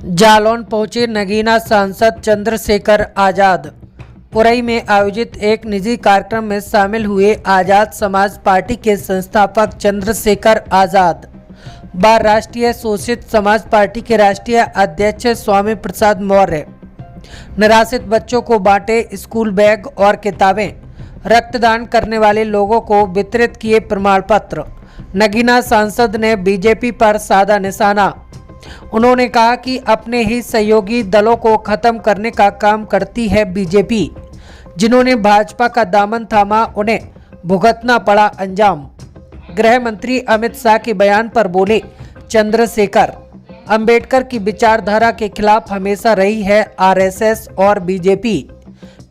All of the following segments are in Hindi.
जालौन पहुंचे नगीना सांसद चंद्रशेखर आजाद। पुरई में आयोजित एक निजी कार्यक्रम में शामिल हुए आजाद समाज पार्टी के संस्थापक चंद्रशेखर आजाद व राष्ट्रीय शोषित समाज पार्टी के राष्ट्रीय अध्यक्ष स्वामी प्रसाद मौर्य। निराश्रित बच्चों को बांटे स्कूल बैग और किताबें। रक्तदान करने वाले लोगों को वितरित किए प्रमाण पत्र। नगीना सांसद ने बीजेपी पर साधा निशाना। उन्होंने कहा कि अपने ही सहयोगी दलों को खत्म करने का काम करती है बीजेपी। जिन्होंने भाजपा का दामन थामा, उन्हें भुगतना पड़ा अंजाम। गृह मंत्री अमित शाह के बयान पर बोले चंद्रशेखर, अंबेडकर की विचारधारा के खिलाफ हमेशा रही है आरएसएस और बीजेपी।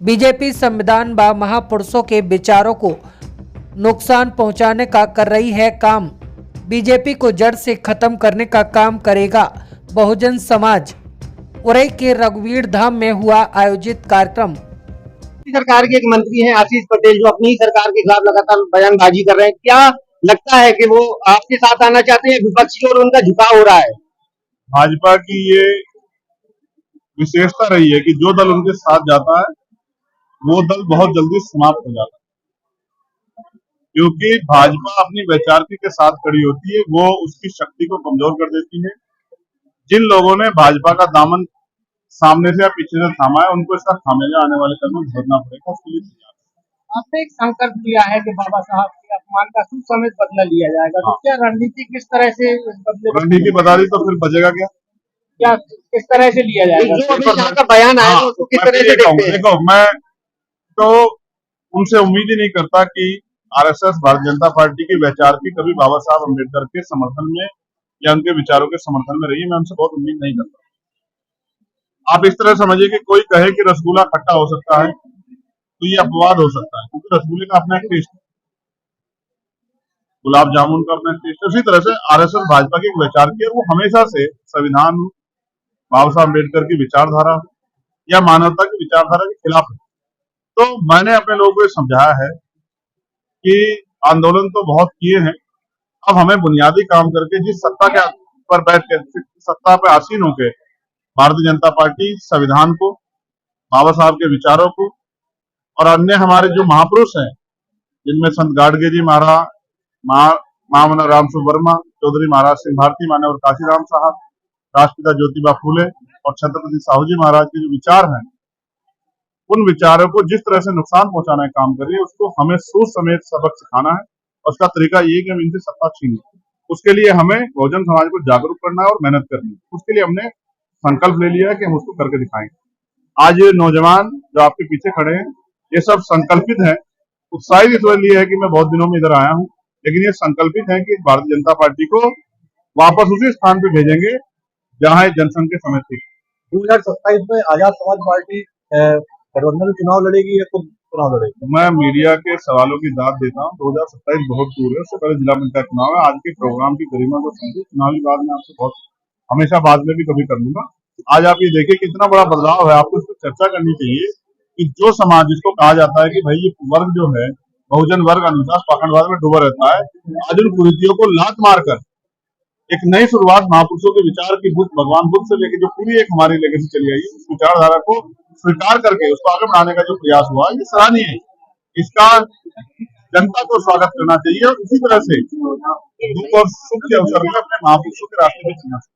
बीजेपी संविधान व महापुरुषों के विचारों को नुकसान पहुंचाने का कर रही है काम। बीजेपी को जड़ से खत्म करने का काम करेगा बहुजन समाज। उरई के रघुवीर धाम में हुआ आयोजित कार्यक्रम। सरकार के एक मंत्री हैं आशीष पटेल, जो अपनी सरकार के खिलाफ लगातार बयानबाजी कर रहे हैं। क्या लगता है कि वो आपके साथ आना चाहते हैं विपक्ष की ओर उनका झुकाव हो रहा है? भाजपा की ये विशेषता रही है कि जो दल उनके साथ जाता है वो दल बहुत जल्दी समाप्त हो जाता है, क्योंकि भाजपा अपनी वैचारिक के साथ खड़ी होती है, वो उसकी शक्ति को कमजोर कर देती है। जिन लोगों ने भाजपा का दामन सामने से या पीछे से थामा है, उनको इसका खामियाजा आने वाले कल में भुगतना पड़ेगा। उसके लिए आपने एक संकल्प लिया है कि बाबा साहब के अपमान का सुसमेत बदला लिया जाएगा, तो क्या रणनीति किस तरह से रणनीति बता दी तो फिर बचेगा क्या? क्या किस तरह से लिया जाएगा? जो अभी यहाँ का बयान आया है उसको किस तरह से देखते हैं? देखो, मैं तो उनसे उम्मीद ही नहीं करता कि आरएसएस भारतीय जनता पार्टी की वैचार की कभी बाबा साहब अम्बेडकर के समर्थन में या उनके विचारों के समर्थन में रही है। मैं उनसे बहुत उम्मीद नहीं करता। आप इस तरह समझिए कि कोई कहे कि रसगुल्ला खट्टा हो सकता है तो ये अपवाद हो सकता है, क्योंकि रसगुल्ले का अपना एक टेस्ट है, गुलाब जामुन का अपना टेस्ट है। उसी तरह से आरएसएस भाजपा की एक वैचार की, और वो हमेशा से संविधान, बाबा साहब अम्बेडकर की विचारधारा या मानवता की विचारधारा के खिलाफ है। तो मैंने अपने लोगों को समझाया है कि आंदोलन तो बहुत किए हैं, अब हमें बुनियादी काम करके जिस सत्ता के पर बैठ के सत्ता पर आसीन होकर भारतीय जनता पार्टी संविधान को, बाबा साहब के विचारों को और अन्य हमारे जो महापुरुष हैं, जिनमें संत गाडगे जी महाराज, महामना राम वर्मा, चौधरी महाराज सिंह भारती, मान्यवर काशीराम साहब, राष्ट्रपिता ज्योतिबा फूले और छत्रपति साहू जी महाराज के जो विचार हैं, उन विचारों को जिस तरह से नुकसान पहुंचाने का काम कर रही है, उसको हमें सूद समेत सबक सिखाना है। और उसका तरीका ये कि हम इनसे सत्ता छीने, उसके लिए हमें बहुजन समाज को जागरूक करना है और मेहनत करनी है। उसके लिए हमने संकल्प ले लिया है कि हम उसको करके दिखाएंगे। आज ये नौजवान जो आपके पीछे खड़े हैं, ये सब संकल्पित है। उत्साहित इसलिए है कि मैं बहुत दिनों में इधर आया हूँ, लेकिन ये संकल्पित है कि भारतीय जनता पार्टी को वापस उसी स्थान पे भेजेंगे जहाँ जनसंघ के समय थी। 2027 में आजाद समाज पार्टी गठबंधन चुनाव लड़ेगी या खुद चुनाव लड़ेगी? मैं मीडिया के सवालों की दाद देता हूँ। 2027 बहुत दूर है, उससे पहले जिला पंचायत चुनाव है। आज के प्रोग्राम की गरिमा को समझे, चुनावी बात में आपसे बहुत हमेशा बाद में भी कभी कर लूंगा। आज आप ये देखिए कितना बड़ा बदलाव है। आपको इस पर चर्चा करनी चाहिए कि जो समाज जिसको कहा जाता है कि भाई ये वर्ग जो है बहुजन वर्ग अनुशासन पाखंडवाद में डूबा रहता है, आज उन कुरीतियों को लात मारकर एक नई शुरुआत महापुरुषों के विचार की बुद्ध, भगवान बुद्ध से लेकर जो पूरी एक हमारी लेगेसी चली आई, उस विचारधारा को स्वीकार करके उसको आगे बढ़ाने का जो प्रयास हुआ, ये सराहनीय है। इसका जनता को स्वागत करना चाहिए और इसी तरह से दुख और सुख के अवसर में अपने महापुरुषों के रास्ते में चलना चाहिए।